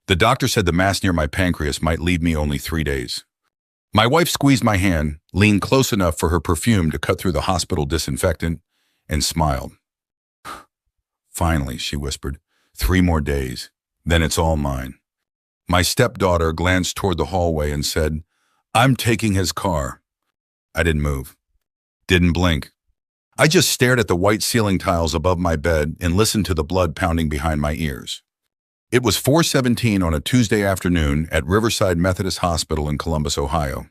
The doctor said the mass near my pancreas might leave me only 3 days. My wife squeezed my hand, leaned close enough for her perfume to cut through the hospital disinfectant, and smiled. Finally, she whispered, 3 more days, then it's all mine. My stepdaughter glanced toward the hallway and said, I'm taking his car. I didn't move, didn't blink. I just stared at the white ceiling tiles above my bed and listened to the blood pounding behind my ears. It was 4:17 on a Tuesday afternoon at Riverside Methodist Hospital in Columbus, Ohio.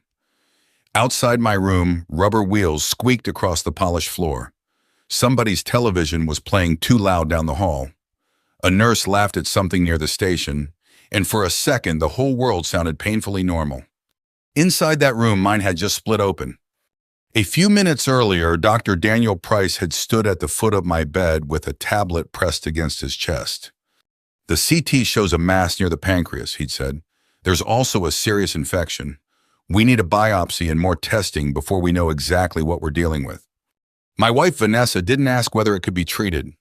Outside my room, rubber wheels squeaked across the polished floor. Somebody's television was playing too loud down the hall. A nurse laughed at something near the station, and for a second the whole world sounded painfully normal. Inside that room, mine had just split open. A few minutes earlier, Dr. Daniel Price had stood at the foot of my bed with a tablet pressed against his chest. The CT shows a mass near the pancreas, he'd said. There's also a serious infection. We need a biopsy and more testing before we know exactly what we're dealing with. My wife, Vanessa, didn't ask whether it could be treated.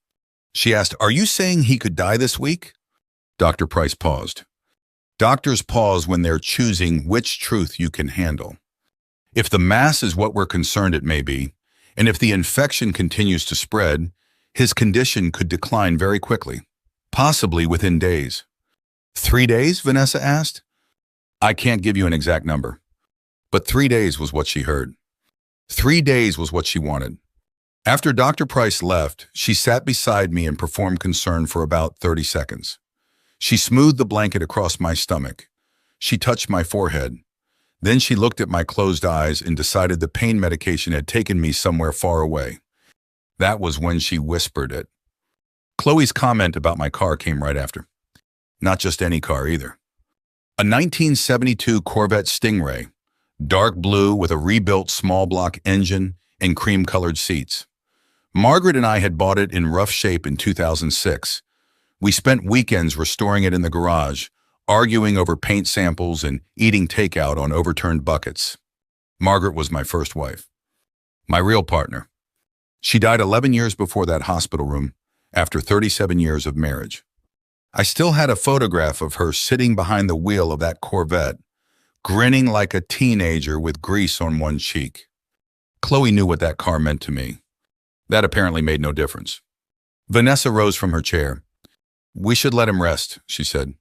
She asked, are you saying he could die this week? Dr. Price paused. Doctors pause when they're choosing which truth you can handle. If the mass is what we're concerned it may be, and if the infection continues to spread, his condition could decline very quickly, possibly within days. 3 days, Vanessa asked? I can't give you an exact number, but 3 days was what she heard. 3 days was what she wanted. After Dr. Price left, she sat beside me and performed concern for about 30 seconds. She smoothed the blanket across my stomach. She touched my forehead. Then she looked at my closed eyes and decided the pain medication had taken me somewhere far away. That was when she whispered it. Chloe's comment about my car came right after. Not just any car either. A 1972 Corvette Stingray, dark blue with a rebuilt small block engine and cream-colored seats. Margaret and I had bought it in rough shape in 2006. We spent weekends restoring it in the garage, arguing over paint samples and eating takeout on overturned buckets. Margaret was my first wife, my real partner. She died 11 years before that hospital room, after 37 years of marriage. I still had a photograph of her sitting behind the wheel of that Corvette, grinning like a teenager with grease on one cheek. Chloe knew what that car meant to me. That apparently made no difference. Vanessa rose from her chair. We should let him rest, she said.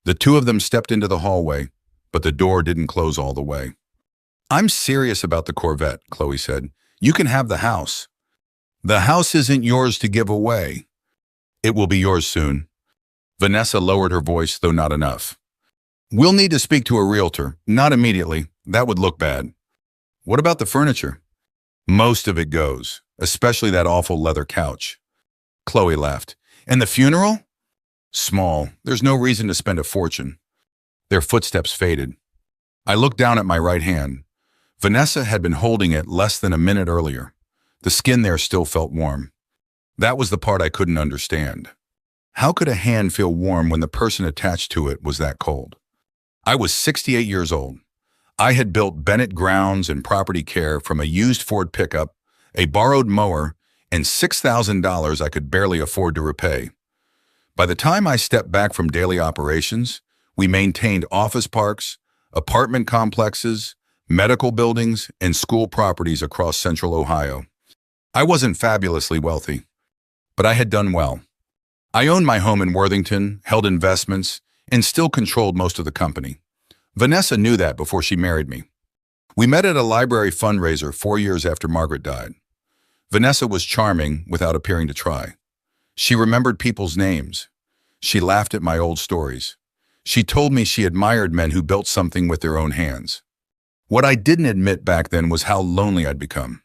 The two of them stepped into the hallway, but the door didn't close all the way. I'm serious about the Corvette, Chloe said. You can have the house. The house isn't yours to give away. It will be yours soon. Vanessa lowered her voice, though not enough. We'll need to speak to a realtor, not immediately. That would look bad. What about the furniture? Most of it goes, especially that awful leather couch. Chloe laughed. And the funeral? Small. There's no reason to spend a fortune. Their footsteps faded. I looked down at my right hand. Vanessa had been holding it less than a minute earlier. The skin there still felt warm. That was the part I couldn't understand. How could a hand feel warm when the person attached to it was that cold? I was 68 years old. I had built Bennett Grounds and Property Care from a used Ford pickup, a borrowed mower, and $6,000 I could barely afford to repay. By the time I stepped back from daily operations, we maintained office parks, apartment complexes, medical buildings, and school properties across central Ohio. I wasn't fabulously wealthy, but I had done well. I owned my home in Worthington, held investments, and still controlled most of the company. Vanessa knew that before she married me. We met at a library fundraiser 4 years after Margaret died. Vanessa was charming without appearing to try. She remembered people's names. She laughed at my old stories. She told me she admired men who built something with their own hands. What I didn't admit back then was how lonely I'd become.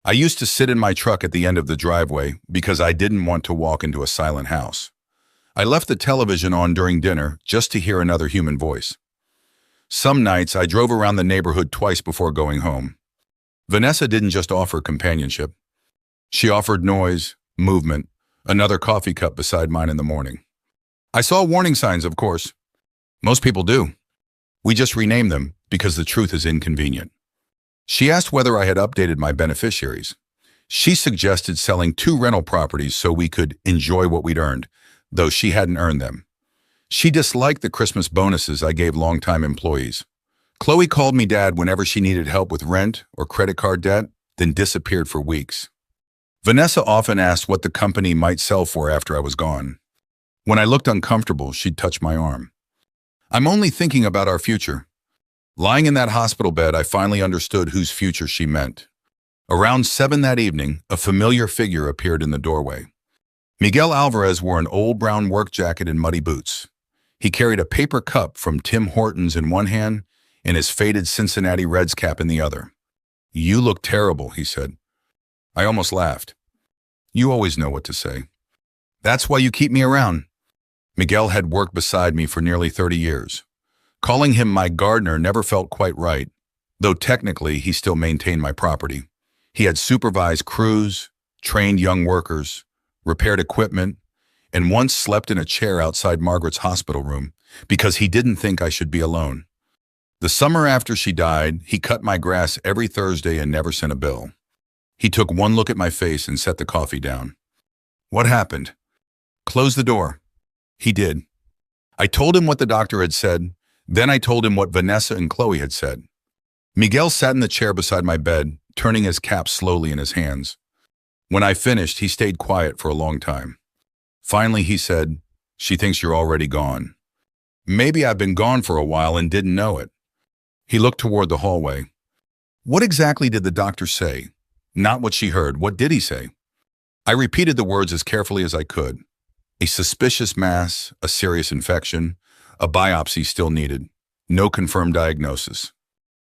I used to sit in my truck at the end of the driveway because I didn't want to walk into a silent house. I left the television on during dinner just to hear another human voice. Some nights I drove around the neighborhood twice before going home. Vanessa didn't just offer companionship. She offered noise, movement, another coffee cup beside mine in the morning. I saw warning signs, of course. Most people do. We just rename them because the truth is inconvenient. She asked whether I had updated my beneficiaries. She suggested selling 2 rental properties so we could enjoy what we'd earned, though she hadn't earned them. She disliked the Christmas bonuses I gave longtime employees. Chloe called me dad whenever she needed help with rent or credit card debt, then disappeared for weeks. Vanessa often asked what the company might sell for after I was gone. When I looked uncomfortable, she'd touch my arm. I'm only thinking about our future. Lying in that hospital bed, I finally understood whose future she meant. Around 7 that evening, a familiar figure appeared in the doorway. Miguel Alvarez wore an old brown work jacket and muddy boots. He carried a paper cup from Tim Hortons in one hand and his faded Cincinnati Reds cap in the other. "You look terrible," he said. I almost laughed. "You always know what to say. That's why you keep me around." Miguel had worked beside me for nearly 30 years. Calling him my gardener never felt quite right, though technically he still maintained my property. He had supervised crews, trained young workers, repaired equipment, and once slept in a chair outside Margaret's hospital room because he didn't think I should be alone. The summer after she died, he cut my grass every Thursday and never sent a bill. He took one look at my face and set the coffee down. "What happened?" "Close the door." He did. I told him what the doctor had said, then I told him what Vanessa and Chloe had said. Miguel sat in the chair beside my bed, turning his cap slowly in his hands. When I finished, he stayed quiet for a long time. Finally, he said, "She thinks you're already gone. Maybe I've been gone for a while and didn't know it." He looked toward the hallway. "What exactly did the doctor say?" "Not what she heard. What did he say?" I repeated the words as carefully as I could. A suspicious mass, a serious infection, a biopsy still needed. No confirmed diagnosis.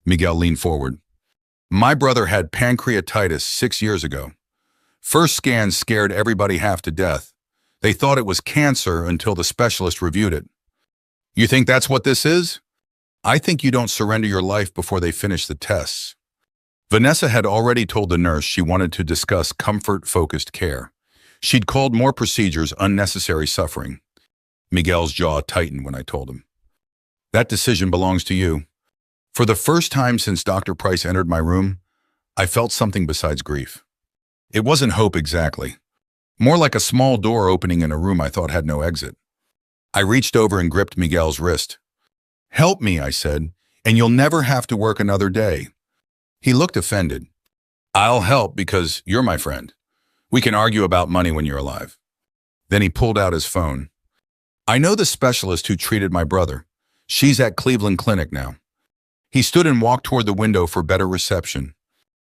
Miguel leaned forward. "My brother had pancreatitis 6 years ago. First scans scared everybody half to death. They thought it was cancer until the specialist reviewed it." "You think that's what this is?" "I think you don't surrender your life before they finish the tests." Vanessa had already told the nurse she wanted to discuss comfort-focused care. She'd called more procedures unnecessary suffering. Miguel's jaw tightened when I told him. "That decision belongs to you." For the first time since Dr. Price entered my room, I felt something besides grief. It wasn't hope exactly. More like a small door opening in a room I thought had no exit. I reached over and gripped Miguel's wrist. "Help me," I said, "and you'll never have to work another day." He looked offended. "I'll help because you're my friend. We can argue about money when you're alive." Then he pulled out his phone. "I know the specialist who treated my brother. She's at Cleveland Clinic now." He stood and walked toward the window for better reception.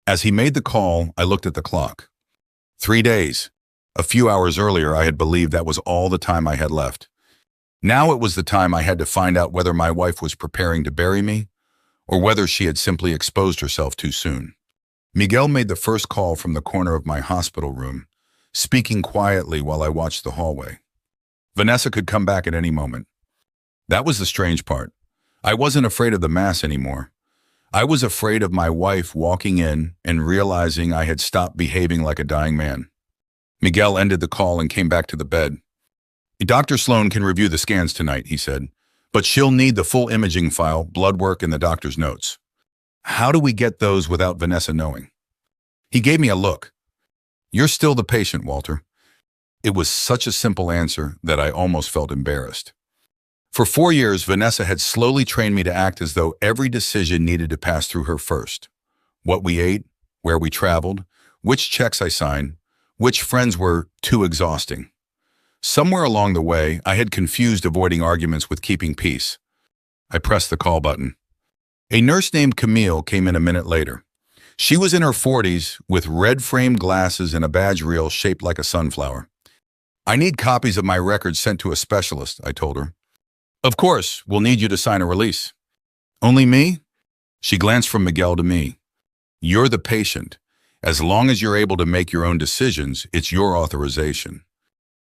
As he made the call, I looked at the clock. 3 days. A few hours earlier, I had believed that was all the time I had left. Now it was the time I had to find out whether my wife was preparing to bury me or whether she had simply exposed herself too soon. Miguel made the first call from the corner of my hospital room, speaking quietly while I watched the hallway. Vanessa could come back at any moment. That was the strange part. I wasn't afraid of the mass anymore. I was afraid of my wife walking in and realizing I had stopped behaving like a dying man. Miguel ended the call and came back to the bed. "Dr. Sloan can review the scans tonight," he said, "but she'll need the full imaging file, blood work, and the doctor's notes." "How do we get those without Vanessa knowing?" He gave me a look. "You're still the patient, Walter." It was such a simple answer that I almost felt embarrassed. For 4 years, Vanessa had slowly trained me to act as though every decision needed to pass through her first. What we ate, where we traveled, which checks I signed, which friends were too exhausting. Somewhere along the way, I had confused avoiding arguments with keeping peace. I pressed the call button. A nurse named Camille came in a minute later. She was in her 40s with red-framed glasses and a badge reel shaped like a sunflower. "I need copies of my records sent to a specialist," I told her. "Of course, we'll need you to sign a release." "Only me?" She glanced from Miguel to me. "You're the patient. As long as you're able to make your own decisions, it's your authorization."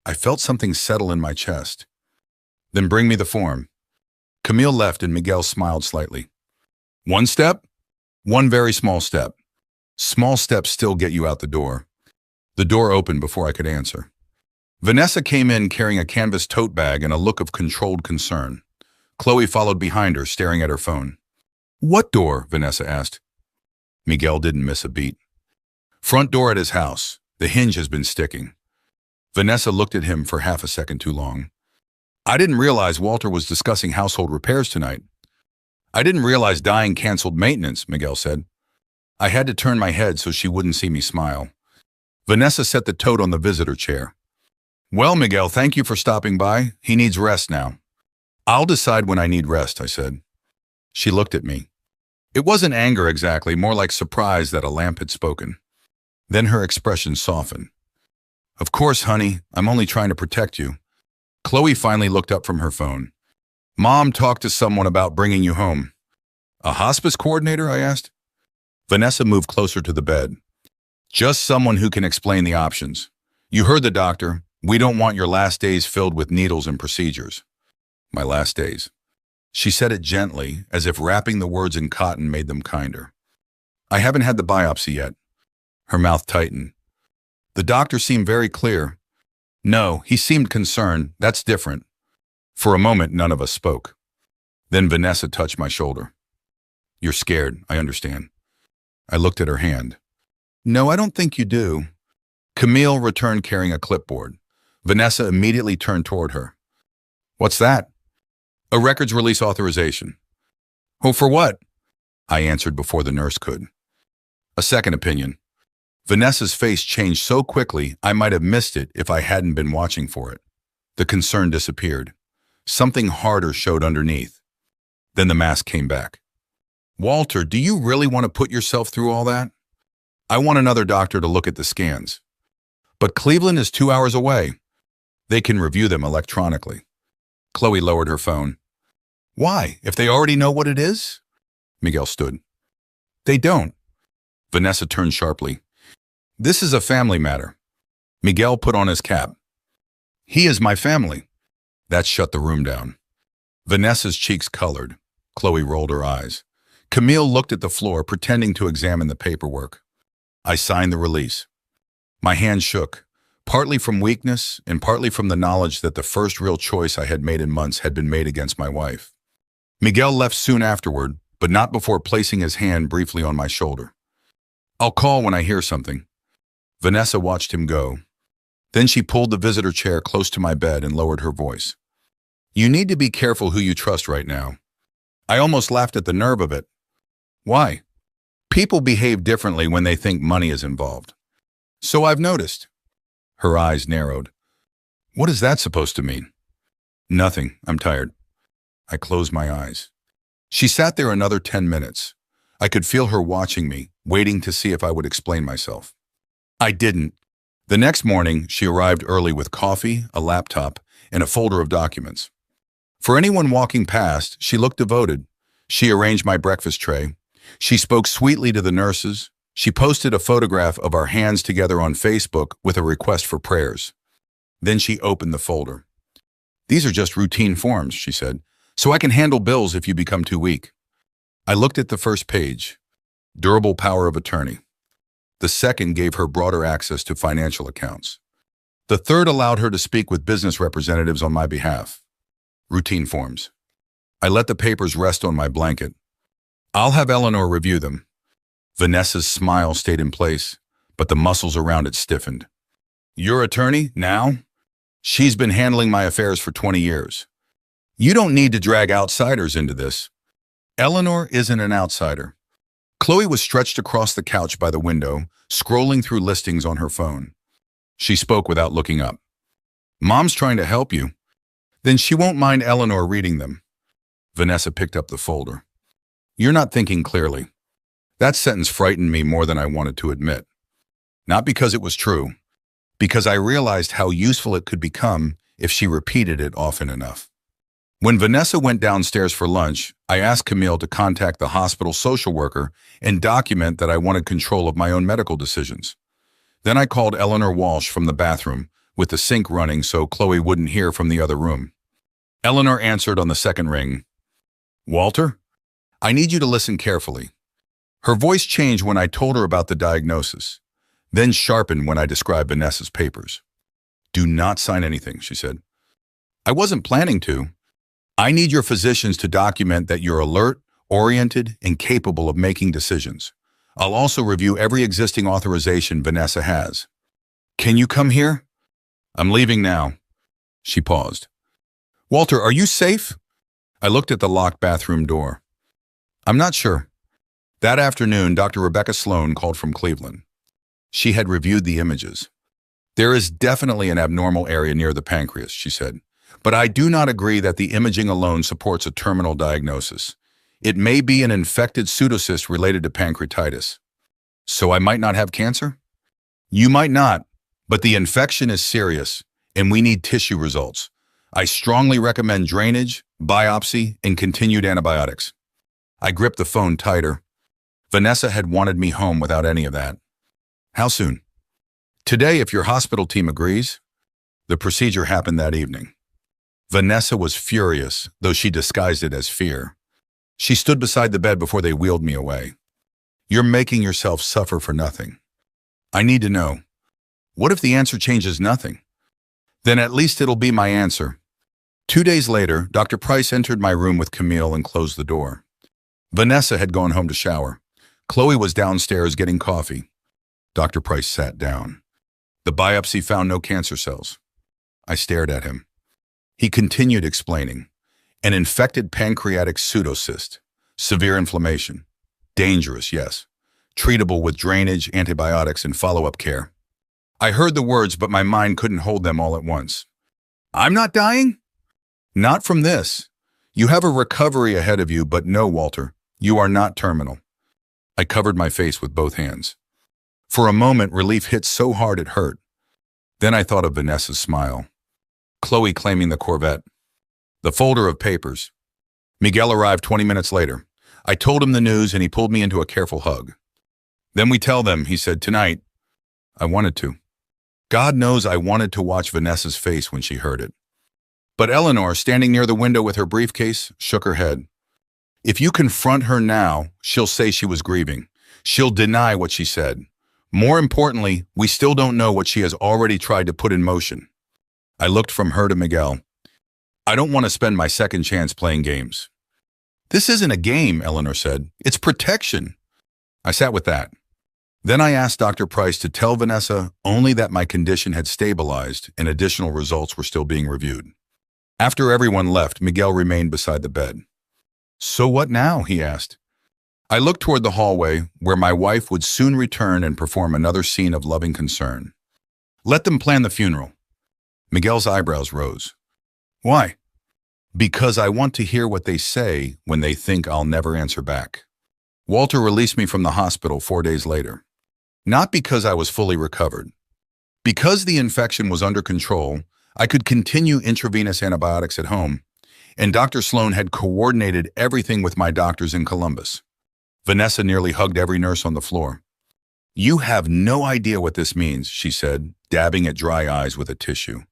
I felt something settle in my chest. "Then bring me the form." Camille left and Miguel smiled slightly. "One step?" "One very small step. Small steps still get you out the door." The door opened before I could answer. Vanessa came in carrying a canvas tote bag and a look of controlled concern. Chloe followed behind her, staring at her phone. "What door?" Vanessa asked. Miguel didn't miss a beat. "Front door at his house. The hinge has been sticking." Vanessa looked at him for half a second too long. I didn't realize Walter was discussing household repairs tonight. I didn't realize dying canceled maintenance, Miguel said. I had to turn my head so she wouldn't see me smile. Vanessa set the tote on the visitor chair. Well, Miguel, thank you for stopping by. He needs rest now. I'll decide when I need rest, I said. She looked at me. It wasn't anger exactly, more like surprise that a lamp had spoken. Then her expression softened. Of course, honey, I'm only trying to protect you. Chloe finally looked up from her phone. Mom talked to someone about bringing you home. A hospice coordinator, I asked. Vanessa moved closer to the bed. Just someone who can explain the options. You heard the doctor. We don't want your last days filled with needles and procedures. My last days. She said it gently, as if wrapping the words in cotton made them kinder. I haven't had the biopsy yet. Her mouth tightened. The doctor seemed very clear. No, he seemed concerned. That's different. For a moment, none of us spoke. Then Vanessa touched my shoulder. You're scared, I understand. I looked at her hand. No, I don't think you do. Camille returned carrying a clipboard. Vanessa immediately turned toward her. What's that? A records release authorization. Oh, for what? I answered before the nurse could. A second opinion. Vanessa's face changed so quickly I might have missed it if I hadn't been watching for it. The concern disappeared. Something harder showed underneath. Then the mask came back. Walter, do you really want to put yourself through all that? I want another doctor to look at the scans. But Cleveland is 2 hours away. They can review them electronically. Chloe lowered her phone. Why? If they already know what it is? Miguel stood. They don't. Vanessa turned sharply. This is a family matter. Miguel put on his cap. He is my family. That shut the room down. Vanessa's cheeks colored. Chloe rolled her eyes. Camille looked at the floor, pretending to examine the paperwork. I signed the release. My hand shook, partly from weakness and partly from the knowledge that the first real choice I had made in months had been made against my wife. Miguel left soon afterward, but not before placing his hand briefly on my shoulder. I'll call when I hear something. Vanessa watched him go. Then she pulled the visitor chair close to my bed and lowered her voice. You need to be careful who you trust right now. I almost laughed at the nerve of it. Why? People behave differently when they think money is involved. So I've noticed. Her eyes narrowed. What is that supposed to mean? Nothing. I'm tired. I closed my eyes. She sat there another 10 minutes. I could feel her watching me, waiting to see if I would explain myself. I didn't. The next morning, she arrived early with coffee, a laptop, and a folder of documents. For anyone walking past, she looked devoted. She arranged my breakfast tray. She spoke sweetly to the nurses. She posted a photograph of our hands together on Facebook with a request for prayers. Then she opened the folder. These are just routine forms, she said, so I can handle bills if you become too weak. I looked at the first page. Durable power of attorney. The second gave her broader access to financial accounts. The third allowed her to speak with business representatives on my behalf. Routine forms. I let the papers rest on my blanket. I'll have Eleanor review them. Vanessa's smile stayed in place, but the muscles around it stiffened. Your attorney, now? She's been handling my affairs for 20 years. You don't need to drag outsiders into this. Eleanor isn't an outsider. Chloe was stretched across the couch by the window, scrolling through listings on her phone. She spoke without looking up. Mom's trying to help you. Then she won't mind Eleanor reading them. Vanessa picked up the folder. You're not thinking clearly. That sentence frightened me more than I wanted to admit. Not because it was true, because I realized how useful it could become if she repeated it often enough. When Vanessa went downstairs for lunch, I asked Camille to contact the hospital social worker and document that I wanted control of my own medical decisions. Then I called Eleanor Walsh from the bathroom, with the sink running so Chloe wouldn't hear from the other room. Eleanor answered on the second ring. Walter? I need you to listen carefully. Her voice changed when I told her about the diagnosis, then sharpened when I described Vanessa's papers. Do not sign anything, she said. I wasn't planning to. I need your physicians to document that you're alert, oriented, and capable of making decisions. I'll also review every existing authorization Vanessa has. Can you come here? I'm leaving now. She paused. Walter, are you safe? I looked at the locked bathroom door. I'm not sure. That afternoon, Dr. Rebecca Sloan called from Cleveland. She had reviewed the images. There is definitely an abnormal area near the pancreas, she said, but I do not agree that the imaging alone supports a terminal diagnosis. It may be an infected pseudocyst related to pancreatitis. So I might not have cancer? You might not, but the infection is serious, and we need tissue results. I strongly recommend drainage, biopsy, and continued antibiotics. I gripped the phone tighter. Vanessa had wanted me home without any of that. How soon? Today, if your hospital team agrees. The procedure happened that evening. Vanessa was furious, though she disguised it as fear. She stood beside the bed before they wheeled me away. You're making yourself suffer for nothing. I need to know. What if the answer changes nothing? Then at least it'll be my answer. 2 days later, Dr. Price entered my room with Camille and closed the door. Vanessa had gone home to shower. Chloe was downstairs getting coffee. Dr. Price sat down. The biopsy found no cancer cells. I stared at him. He continued explaining. An infected pancreatic pseudocyst. Severe inflammation. Dangerous, yes. Treatable with drainage, antibiotics, and follow-up care. I heard the words, but my mind couldn't hold them all at once. I'm not dying? Not from this. You have a recovery ahead of you, but no, Walter, you are not terminal. I covered my face with both hands. For a moment, relief hit so hard it hurt. Then I thought of Vanessa's smile. Chloe claiming the Corvette. The folder of papers. Miguel arrived 20 minutes later. I told him the news and he pulled me into a careful hug. Then we tell them, he said, tonight. I wanted to. God knows I wanted to watch Vanessa's face when she heard it. But Eleanor, standing near the window with her briefcase, shook her head. If you confront her now, she'll say she was grieving. She'll deny what she said. More importantly, we still don't know what she has already tried to put in motion. I looked from her to Miguel. I don't want to spend my second chance playing games. This isn't a game, Eleanor said. It's protection. I sat with that. Then I asked Dr. Price to tell Vanessa only that my condition had stabilized and additional results were still being reviewed. After everyone left, Miguel remained beside the bed. So what now? He asked. I looked toward the hallway, where my wife would soon return and perform another scene of loving concern. Let them plan the funeral. Miguel's eyebrows rose. Why? Because I want to hear what they say when they think I'll never answer back. Walter released me from the hospital 4 days later. Not because I was fully recovered. Because the infection was under control, I could continue intravenous antibiotics at home, and Dr. Sloan had coordinated everything with my doctors in Columbus. Vanessa nearly hugged every nurse on the floor. You have no idea what this means, she said, dabbing at dry eyes with a tissue.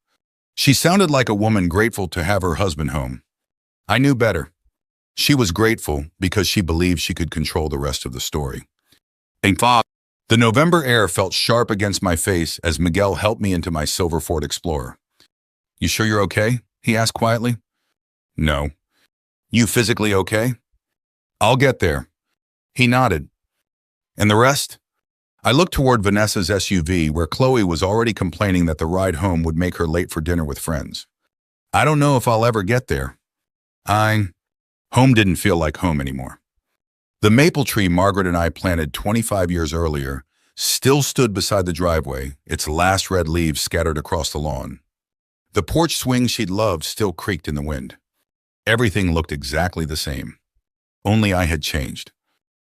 She sounded like a woman grateful to have her husband home. I knew better. She was grateful because she believed she could control the rest of the story. The November air felt sharp against my face as Miguel helped me into my silver Ford Explorer. You sure you're okay? He asked quietly. No. You physically okay? I'll get there. He nodded. And the rest? I looked toward Vanessa's SUV, where Chloe was already complaining that the ride home would make her late for dinner with friends. I don't know if I'll ever get there. Home didn't feel like home anymore. The maple tree Margaret and I planted 25 years earlier still stood beside the driveway, its last red leaves scattered across the lawn. The porch swing she'd loved still creaked in the wind. Everything looked exactly the same. Only I had changed.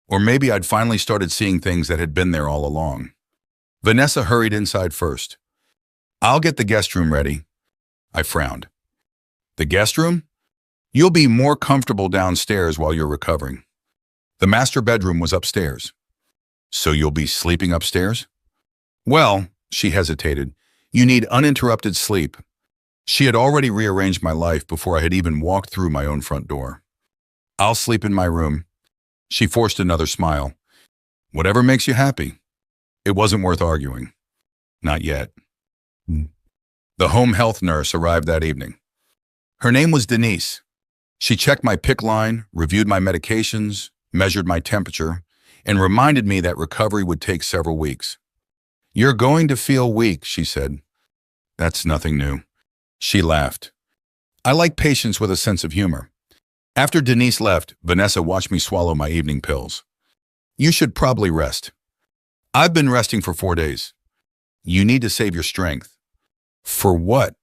Or maybe I'd finally started seeing things that had been there all along. Vanessa hurried inside first. I'll get the guest room ready. I frowned. The guest room? You'll be more comfortable downstairs while you're recovering. The master bedroom was upstairs. So you'll be sleeping upstairs? Well, she hesitated, you need uninterrupted sleep. She had already rearranged my life before I had even walked through my own front door. I'll sleep in my room. She forced another smile. Whatever makes you happy. It wasn't worth arguing. Not yet. The home health nurse arrived that evening. Her name was Denise. She checked my PICC line, reviewed my medications, measured my temperature, and reminded me that recovery would take several weeks. You're going to feel weak, she said. That's nothing new. She laughed. I like patience with a sense of humor. After Denise left, Vanessa watched me swallow my evening pills. You should probably rest. I've been resting for 4 days. You need to save your strength. For what?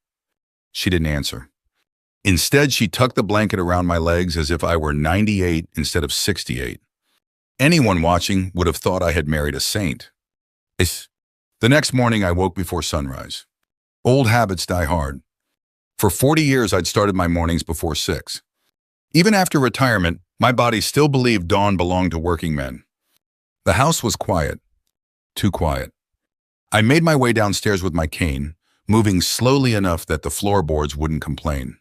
She didn't answer. Instead, she tucked the blanket around my legs as if I were 98 instead of 68. Anyone watching would have thought I had married a saint. The next morning, I woke before sunrise. Old habits die hard. For 40 years, I'd started my mornings before 6. Even after retirement, my body still believed dawn belonged to working men. The house was quiet. Too quiet. I made my way downstairs with my cane, moving slowly enough that the floorboards wouldn't complain.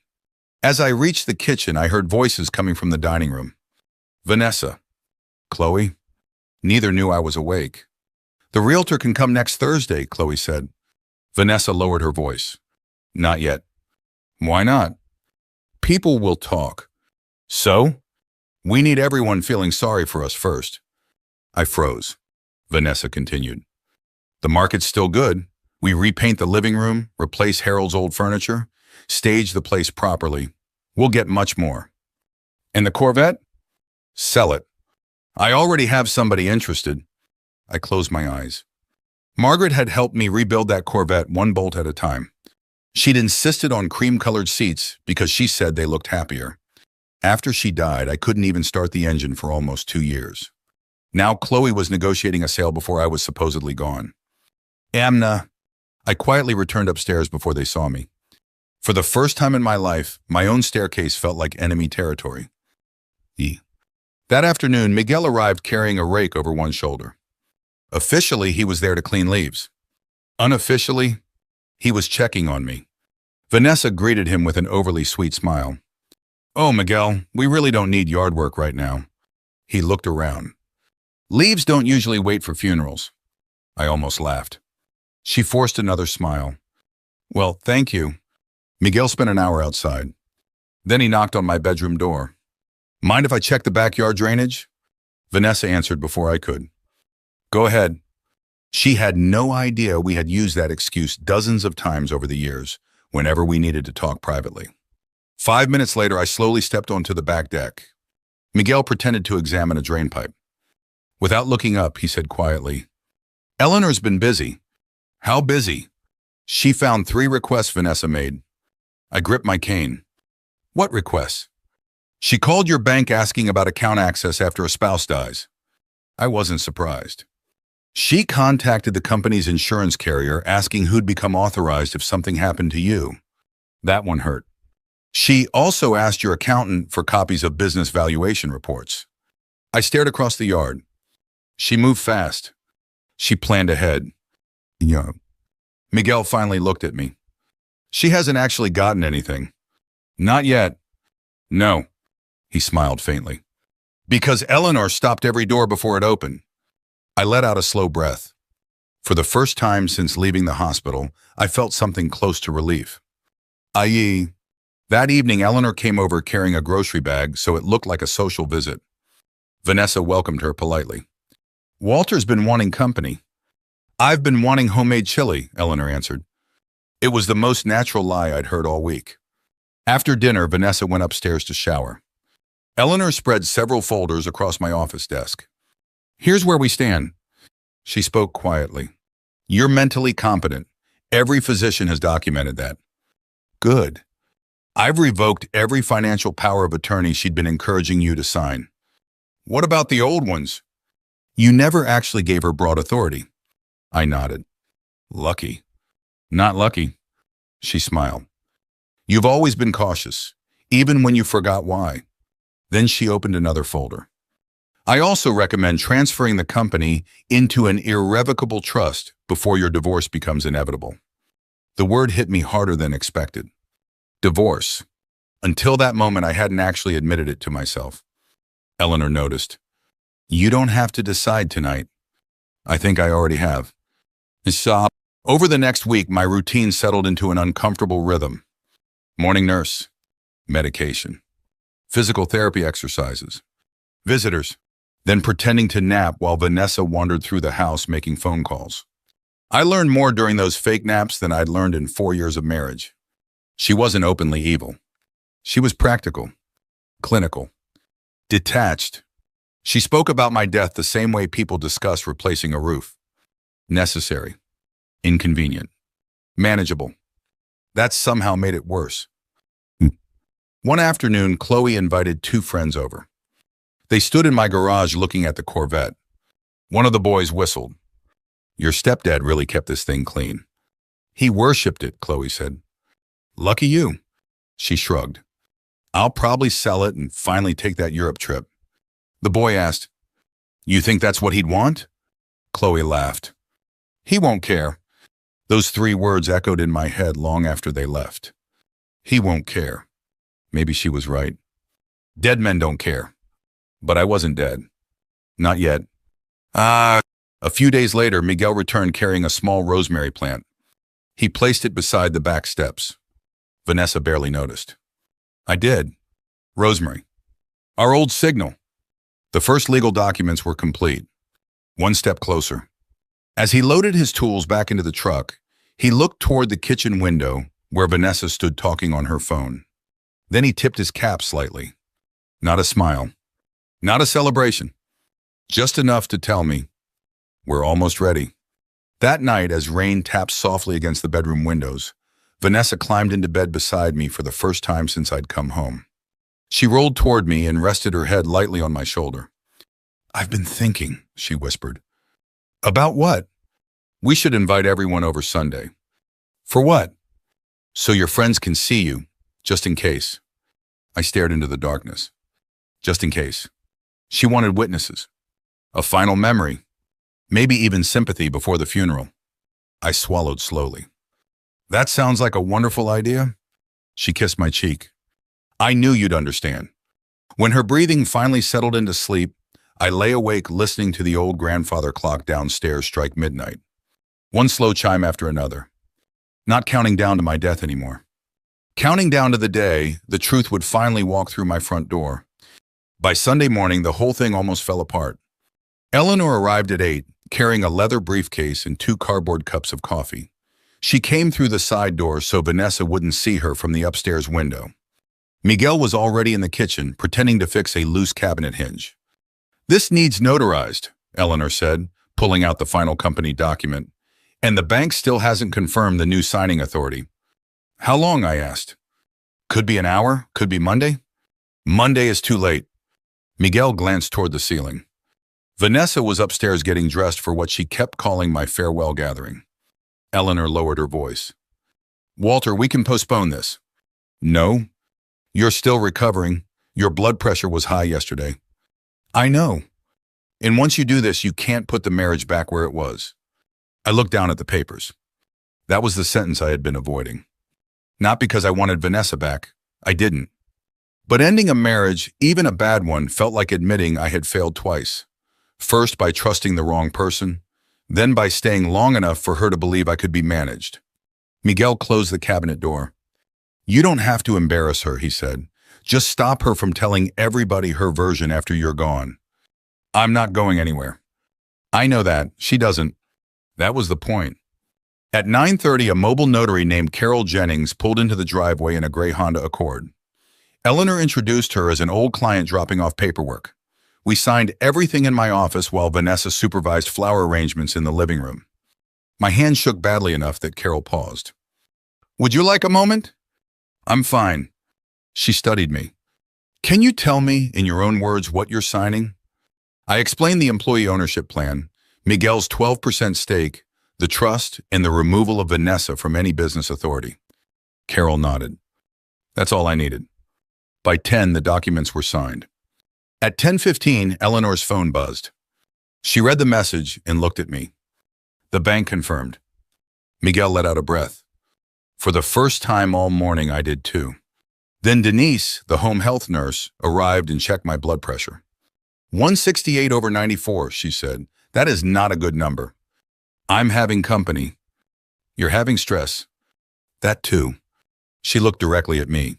As I reached the kitchen, I heard voices coming from the dining room. Vanessa. Chloe. Neither knew I was awake. The realtor can come next Thursday, Chloe said. Vanessa lowered her voice. Not yet. Why not? People will talk. So? We need everyone feeling sorry for us first. I froze. Vanessa continued. The market's still good. We repaint the living room, replace Harold's old furniture, stage the place properly. We'll get much more. And the Corvette? Sell it. I already have somebody interested. I closed my eyes. Margaret had helped me rebuild that Corvette one bolt at a time. She'd insisted on cream-colored seats because she said they looked happier. After she died, I couldn't even start the engine for almost 2 years. Now Chloe was negotiating a sale before I was supposedly gone. Amna. I quietly returned upstairs before they saw me. For the first time in my life, my own staircase felt like enemy territory. That afternoon, Miguel arrived carrying a rake over one shoulder. Officially, he was there to clean leaves. Unofficially, he was checking on me. Vanessa greeted him with an overly sweet smile. Oh, Miguel, we really don't need yard work right now. He looked around. Leaves don't usually wait for funerals. I almost laughed. She forced another smile. Well, thank you. Miguel spent an hour outside. Then he knocked on my bedroom door. Mind if I check the backyard drainage? Vanessa answered before I could. Go ahead. She had no idea we had used that excuse dozens of times over the years, whenever we needed to talk privately. 5 minutes later, I slowly stepped onto the back deck. Miguel pretended to examine a drain pipe. Without looking up, he said quietly, Eleanor's been busy. How busy? She found 3 requests Vanessa made. I gripped my cane. What requests? She called your bank asking about account access after a spouse dies. I wasn't surprised. She contacted the company's insurance carrier asking who'd become authorized if something happened to you. That one hurt. She also asked your accountant for copies of business valuation reports. I stared across the yard. She moved fast. She planned ahead. Miguel finally looked at me. She hasn't actually gotten anything. Not yet. No. He smiled faintly. Because Eleanor stopped every door before it opened. I let out a slow breath. For the first time since leaving the hospital, I felt something close to relief. I.e., that evening Eleanor came over carrying a grocery bag, so it looked like a social visit. Vanessa welcomed her politely. Walter's been wanting company. I've been wanting homemade chili, Eleanor answered. It was the most natural lie I'd heard all week. After dinner, Vanessa went upstairs to shower. Eleanor spread several folders across my office desk. Here's where we stand. She spoke quietly. You're mentally competent. Every physician has documented that. Good. I've revoked every financial power of attorney she'd been encouraging you to sign. What about the old ones? You never actually gave her broad authority. I nodded. Lucky. Not lucky. She smiled. You've always been cautious, even when you forgot why. Then she opened another folder. I also recommend transferring the company into an irrevocable trust before your divorce becomes inevitable. The word hit me harder than expected. Divorce. Until that moment, I hadn't actually admitted it to myself. Eleanor noticed. You don't have to decide tonight. I think I already have. Over the next week, my routine settled into an uncomfortable rhythm. Morning nurse. Medication. Physical therapy exercises. Visitors. Then pretending to nap while Vanessa wandered through the house making phone calls. I learned more during those fake naps than I'd learned in 4 years of marriage. She wasn't openly evil. She was practical, clinical, detached. She spoke about my death the same way people discuss replacing a roof. Necessary, inconvenient, manageable. That somehow made it worse. One afternoon, Chloe invited two friends over. They stood in my garage looking at the Corvette. One of the boys whistled. Your stepdad really kept this thing clean. He worshipped it, Chloe said. Lucky you. She shrugged. I'll probably sell it and finally take that Europe trip. The boy asked, You think that's what he'd want? Chloe laughed. He won't care. Those three words echoed in my head long after they left. He won't care. Maybe she was right. Dead men don't care. But I wasn't dead. Not yet. A few days later, Miguel returned carrying a small rosemary plant. He placed it beside the back steps. Vanessa barely noticed. I did. Rosemary. Our old signal. The first legal documents were complete. One step closer. As he loaded his tools back into the truck, he looked toward the kitchen window where Vanessa stood talking on her phone. Then he tipped his cap slightly. Not a smile. Not a celebration. Just enough to tell me, we're almost ready. That night, as rain tapped softly against the bedroom windows, Vanessa climbed into bed beside me for the first time since I'd come home. She rolled toward me and rested her head lightly on my shoulder. I've been thinking, she whispered. About what? We should invite everyone over Sunday. For what? So your friends can see you, just in case. I stared into the darkness. Just in case. She wanted witnesses. A final memory. Maybe even sympathy before the funeral. I swallowed slowly. That sounds like a wonderful idea. She kissed my cheek. I knew you'd understand. When her breathing finally settled into sleep, I lay awake listening to the old grandfather clock downstairs strike midnight. One slow chime after another. Not counting down to my death anymore. Counting down to the day the truth would finally walk through my front door. By Sunday morning, the whole thing almost fell apart. Eleanor arrived at 8, carrying a leather briefcase and 2 cardboard cups of coffee. She came through the side door so Vanessa wouldn't see her from the upstairs window. Miguel was already in the kitchen, pretending to fix a loose cabinet hinge. This needs notarized, Eleanor said, pulling out the final company document. And the bank still hasn't confirmed the new signing authority. How long, I asked. Could be an hour, could be Monday. Monday is too late. Miguel glanced toward the ceiling. Vanessa was upstairs getting dressed for what she kept calling my farewell gathering. Eleanor lowered her voice. Walter, we can postpone this. No. You're still recovering. Your blood pressure was high yesterday. I know. And once you do this, you can't put the marriage back where it was. I looked down at the papers. That was the sentence I had been avoiding. Not because I wanted Vanessa back. I didn't. But ending a marriage, even a bad one, felt like admitting I had failed twice. First by trusting the wrong person, then by staying long enough for her to believe I could be managed. Miguel closed the cabinet door. You don't have to embarrass her, he said. Just stop her from telling everybody her version after you're gone. I'm not going anywhere. I know that. She doesn't. That was the point. At 9:30, a mobile notary named Carol Jennings pulled into the driveway in a gray Honda Accord. Eleanor introduced her as an old client dropping off paperwork. We signed everything in my office while Vanessa supervised flower arrangements in the living room. My hand shook badly enough that Carol paused. Would you like a moment? I'm fine. She studied me. Can you tell me, in your own words, what you're signing? I explained the employee ownership plan, Miguel's 12% stake, the trust, and the removal of Vanessa from any business authority. Carol nodded. That's all I needed. By 10, the documents were signed. At 10:15, Eleanor's phone buzzed. She read the message and looked at me. The bank confirmed. Miguel let out a breath. For the first time all morning, I did too. Then Denise, the home health nurse, arrived and checked my blood pressure. 168/94, she said. That is not a good number. I'm having company. You're having stress. That too. She looked directly at me.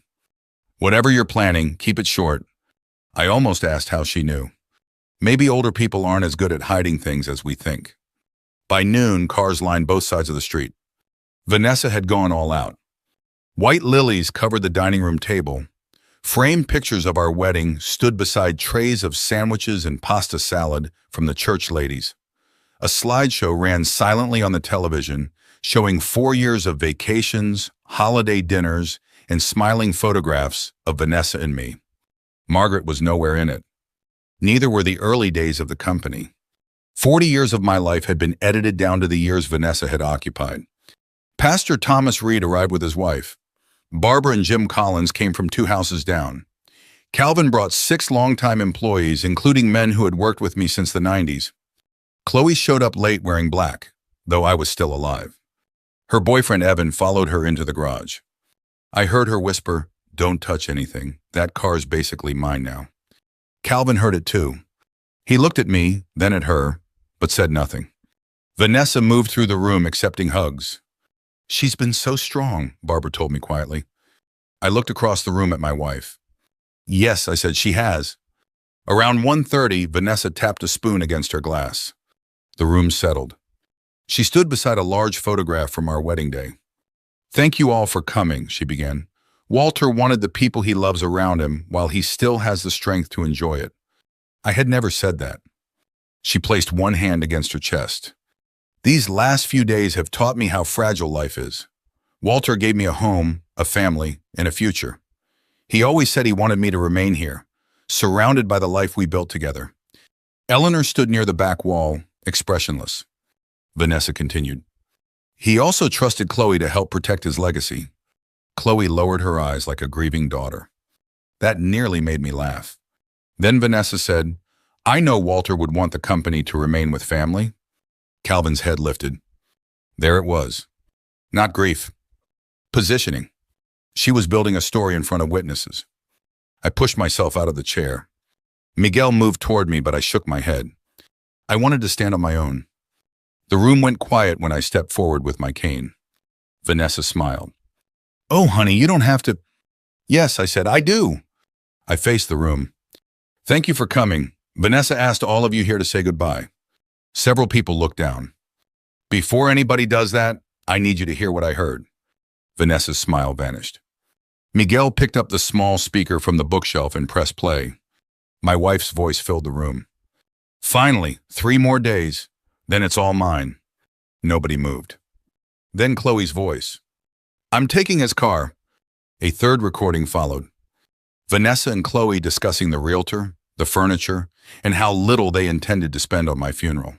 Whatever you're planning, keep it short. I almost asked how she knew. Maybe older people aren't as good at hiding things as we think. By noon, cars lined both sides of the street. Vanessa had gone all out. White lilies covered the dining room table. Framed pictures of our wedding stood beside trays of sandwiches and pasta salad from the church ladies. A slideshow ran silently on the television, showing 4 years of vacations, holiday dinners, and smiling photographs of Vanessa and me. Margaret was nowhere in it. Neither were the early days of the company. 40 years of my life had been edited down to the years Vanessa had occupied. Pastor Thomas Reed arrived with his wife. Barbara and Jim Collins came from 2 houses down. Calvin brought 6 longtime employees, including men who had worked with me since the 90s. Chloe showed up late wearing black, though I was still alive. Her boyfriend Evan followed her into the garage. I heard her whisper, "Don't touch anything. That car's basically mine now." Calvin heard it too. He looked at me, then at her, but said nothing. Vanessa moved through the room accepting hugs. "She's been so strong," Barbara told me quietly. I looked across the room at my wife. "Yes," I said, "she has." Around 1:30, Vanessa tapped a spoon against her glass. The room settled. She stood beside a large photograph from our wedding day. "Thank you all for coming," she began. "Walter wanted the people he loves around him while he still has the strength to enjoy it." I had never said that. She placed one hand against her chest. "These last few days have taught me how fragile life is. Walter gave me a home, a family, and a future. He always said he wanted me to remain here, surrounded by the life we built together." Eleanor stood near the back wall, expressionless. Vanessa continued. "He also trusted Chloe to help protect his legacy." Chloe lowered her eyes like a grieving daughter. That nearly made me laugh. Then Vanessa said, "I know Walter would want the company to remain with family." Calvin's head lifted. There it was. Not grief. Positioning. She was building a story in front of witnesses. I pushed myself out of the chair. Miguel moved toward me, but I shook my head. I wanted to stand on my own. The room went quiet when I stepped forward with my cane. Vanessa smiled. "Oh, honey, you don't have to." "Yes," I said, "I do." I faced the room. "Thank you for coming. Vanessa asked all of you here to say goodbye." Several people looked down. "Before anybody does that, I need you to hear what I heard." Vanessa's smile vanished. Miguel picked up the small speaker from the bookshelf and pressed play. My wife's voice filled the room. "Finally, 3 more days, then it's all mine." Nobody moved. Then Chloe's voice. "I'm taking his car." A third recording followed. Vanessa and Chloe discussing the realtor, the furniture, and how little they intended to spend on my funeral.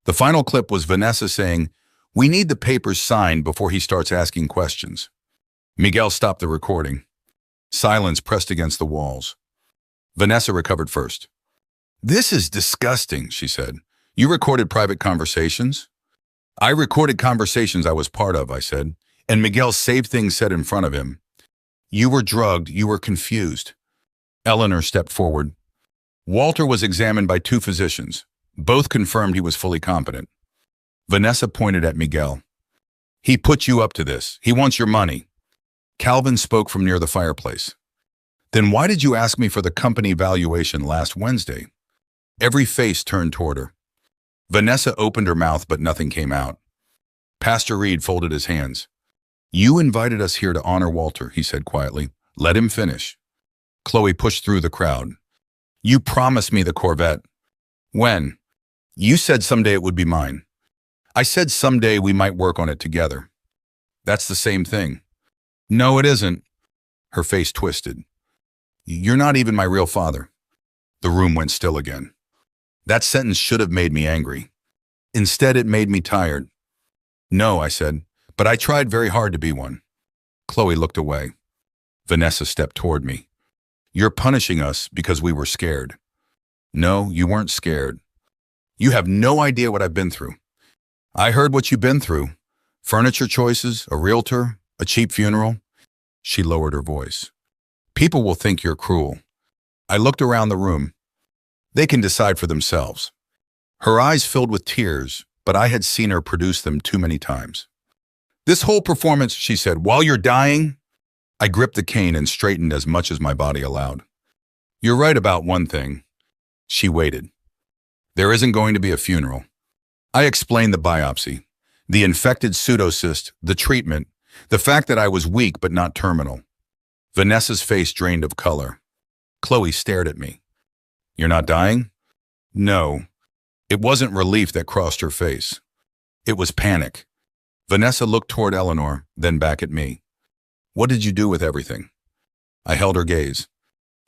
The final clip was Vanessa saying, "We need the papers signed before he starts asking questions." Miguel stopped the recording. Silence pressed against the walls. Vanessa recovered first. "This is disgusting," she said. "You recorded private conversations?" "I recorded conversations I was part of," I said, and Miguel saved things said in front of him. "You were drugged, you were confused." Eleanor stepped forward. "Walter was examined by 2 physicians. Both confirmed he was fully competent." Vanessa pointed at Miguel. "He put you up to this. He wants your money." Calvin spoke from near the fireplace. "Then why did you ask me for the company valuation last Wednesday?" Every face turned toward her. Vanessa opened her mouth, but nothing came out. Pastor Reed folded his hands. "You invited us here to honor Walter," he said quietly. "Let him finish." Chloe pushed through the crowd. "You promised me the Corvette." "When?" "You said someday it would be mine." "I said someday we might work on it together." "That's the same thing." "No, it isn't." Her face twisted. "You're not even my real father." The room went still again. That sentence should have made me angry. Instead, it made me tired. "No," I said, "but I tried very hard to be one." Chloe looked away. Vanessa stepped toward me. "You're punishing us because we were scared." "No, you weren't scared. You have no idea what I've been through." "I heard what you've been through. Furniture choices, a realtor, a cheap funeral." She lowered her voice. "People will think you're cruel." I looked around the room. They can decide for themselves. Her eyes filled with tears, but I had seen her produce them too many times. "This whole performance," she said, "while you're dying." I gripped the cane and straightened as much as my body allowed. "You're right about one thing." She waited. "There isn't going to be a funeral." I explained the biopsy, the infected pseudocyst, the treatment, the fact that I was weak but not terminal. Vanessa's face drained of color. Chloe stared at me. You're not dying? No. It wasn't relief that crossed her face. It was panic. Vanessa looked toward Eleanor, then back at me. What did you do with everything? I held her gaze.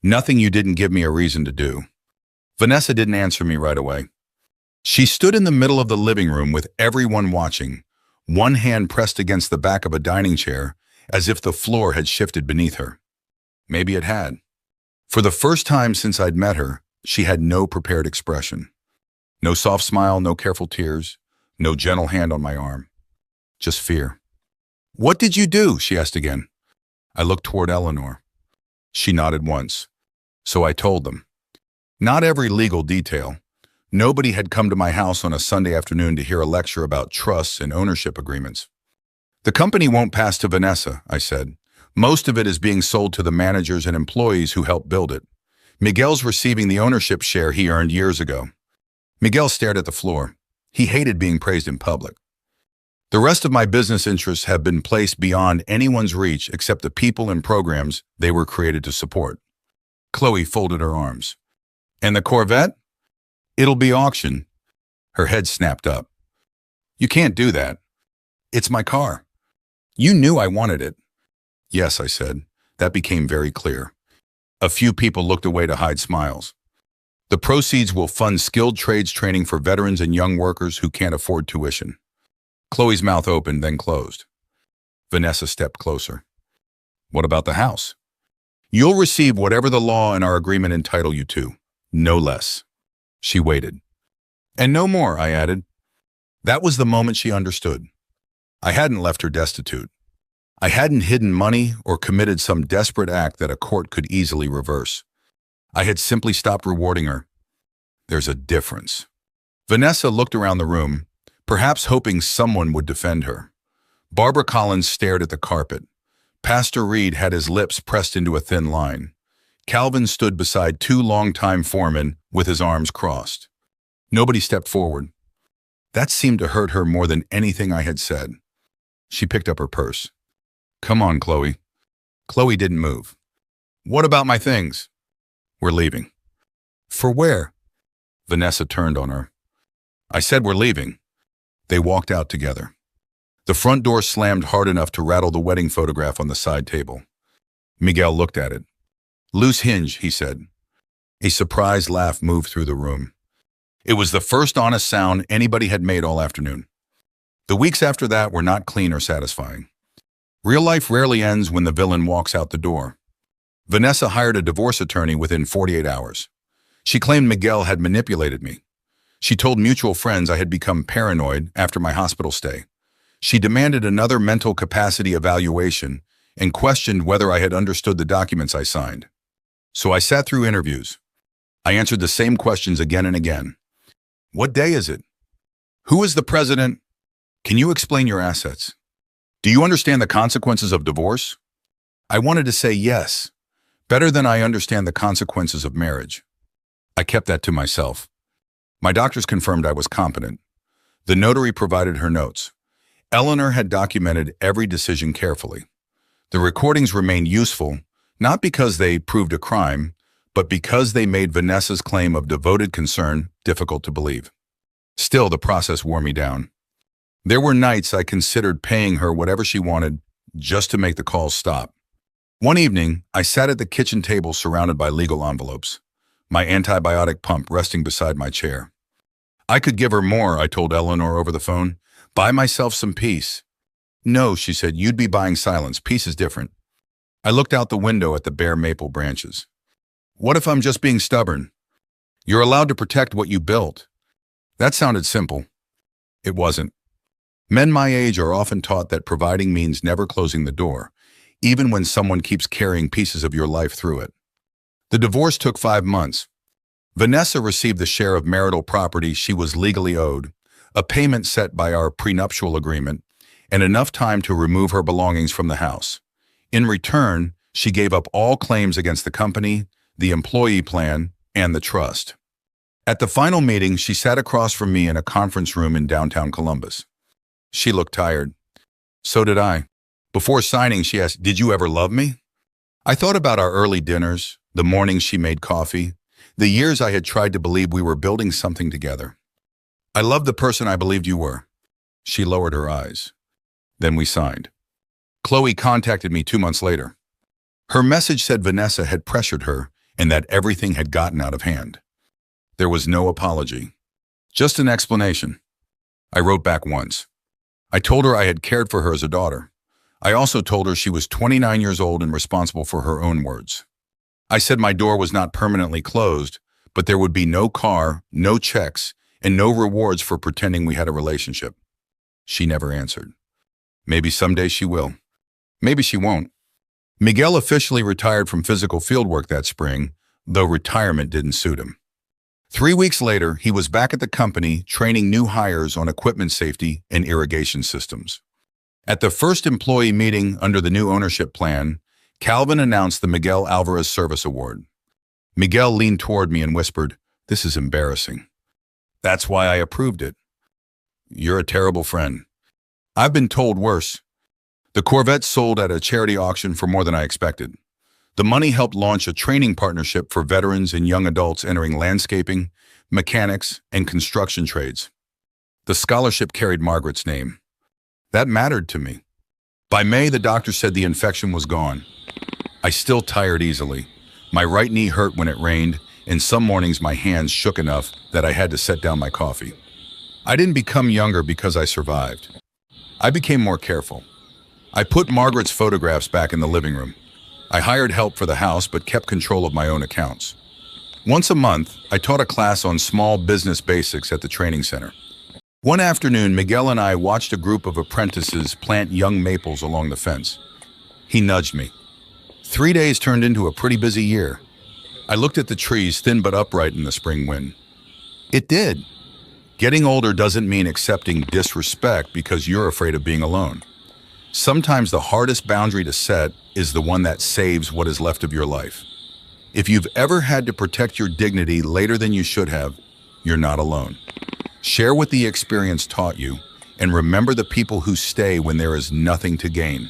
Nothing you didn't give me a reason to do. Vanessa didn't answer me right away. She stood in the middle of the living room with everyone watching, one hand pressed against the back of a dining chair, as if the floor had shifted beneath her. Maybe it had. For the first time since I'd met her, she had no prepared expression. No soft smile, no careful tears, no gentle hand on my arm. Just fear. What did you do? She asked again. I looked toward Eleanor. She nodded once. So I told them. Not every legal detail. Nobody had come to my house on a Sunday afternoon to hear a lecture about trusts and ownership agreements. The company won't pass to Vanessa, I said. Most of it is being sold to the managers and employees who helped build it. Miguel's receiving the ownership share he earned years ago. Miguel stared at the floor. He hated being praised in public. The rest of my business interests have been placed beyond anyone's reach except the people and programs they were created to support. Chloe folded her arms. And the Corvette? It'll be auctioned. Her head snapped up. You can't do that. It's my car. You knew I wanted it. Yes, I said. That became very clear. A few people looked away to hide smiles. The proceeds will fund skilled trades training for veterans and young workers who can't afford tuition. Chloe's mouth opened, then closed. Vanessa stepped closer. What about the house? You'll receive whatever the law and our agreement entitle you to, no less. She waited. And no more, I added. That was the moment she understood. I hadn't left her destitute. I hadn't hidden money or committed some desperate act that a court could easily reverse. I had simply stopped rewarding her. There's a difference. Vanessa looked around the room, perhaps hoping someone would defend her. Barbara Collins stared at the carpet. Pastor Reed had his lips pressed into a thin line. Calvin stood beside two longtime foremen with his arms crossed. Nobody stepped forward. That seemed to hurt her more than anything I had said. She picked up her purse. Come on, Chloe. Chloe didn't move. What about my things? We're leaving. For where? Vanessa turned on her. I said we're leaving. They walked out together. The front door slammed hard enough to rattle the wedding photograph on the side table. Miguel looked at it. Loose hinge, he said. A surprised laugh moved through the room. It was the first honest sound anybody had made all afternoon. The weeks after that were not clean or satisfying. Real life rarely ends when the villain walks out the door. Vanessa hired a divorce attorney within 48 hours. She claimed Miguel had manipulated me. She told mutual friends I had become paranoid after my hospital stay. She demanded another mental capacity evaluation and questioned whether I had understood the documents I signed. So I sat through interviews. I answered the same questions again and again. What day is it? Who is the president? Can you explain your assets? Do you understand the consequences of divorce? I wanted to say yes, better than I understand the consequences of marriage. I kept that to myself. My doctors confirmed I was competent. The notary provided her notes. Eleanor had documented every decision carefully. The recordings remained useful, not because they proved a crime, but because they made Vanessa's claim of devoted concern difficult to believe. Still, the process wore me down. There were nights I considered paying her whatever she wanted just to make the calls stop. One evening, I sat at the kitchen table surrounded by legal envelopes, my antibiotic pump resting beside my chair. I could give her more, I told Eleanor over the phone. Buy myself some peace. No, she said, you'd be buying silence. Peace is different. I looked out the window at the bare maple branches. What if I'm just being stubborn? You're allowed to protect what you built. That sounded simple. It wasn't. Men my age are often taught that providing means never closing the door, even when someone keeps carrying pieces of your life through it. The divorce took 5 months. Vanessa received the share of marital property she was legally owed, a payment set by our prenuptial agreement, and enough time to remove her belongings from the house. In return, she gave up all claims against the company, the employee plan, and the trust. At the final meeting, she sat across from me in a conference room in downtown Columbus. She looked tired. So did I. Before signing, she asked, "Did you ever love me?" I thought about our early dinners, the mornings she made coffee, the years I had tried to believe we were building something together. I loved the person I believed you were. She lowered her eyes. Then we signed. Chloe contacted me 2 months later. Her message said Vanessa had pressured her and that everything had gotten out of hand. There was no apology, just an explanation. I wrote back once. I told her I had cared for her as a daughter. I also told her she was 29 years old and responsible for her own words. I said my door was not permanently closed, but there would be no car, no checks, and no rewards for pretending we had a relationship. She never answered. Maybe someday she will. Maybe she won't. Miguel officially retired from physical fieldwork that spring, though retirement didn't suit him. 3 weeks later, he was back at the company training new hires on equipment safety and irrigation systems. At the first employee meeting under the new ownership plan, Calvin announced the Miguel Alvarez Service Award. Miguel leaned toward me and whispered, "This is embarrassing." That's why I approved it. You're a terrible friend. I've been told worse. The Corvette sold at a charity auction for more than I expected. The money helped launch a training partnership for veterans and young adults entering landscaping, mechanics, and construction trades. The scholarship carried Margaret's name. That mattered to me. By May, the doctor said the infection was gone. I still tired easily. My right knee hurt when it rained, and some mornings my hands shook enough that I had to set down my coffee. I didn't become younger because I survived. I became more careful. I put Margaret's photographs back in the living room. I hired help for the house but kept control of my own accounts. Once a month, I taught a class on small business basics at the training center. One afternoon, Miguel and I watched a group of apprentices plant young maples along the fence. He nudged me. 3 days turned into a pretty busy year. I looked at the trees, thin but upright in the spring wind. It did. Getting older doesn't mean accepting disrespect because you're afraid of being alone. Sometimes the hardest boundary to set is the one that saves what is left of your life. If you've ever had to protect your dignity later than you should have, you're not alone. Share what the experience taught you, and remember the people who stay when there is nothing to gain.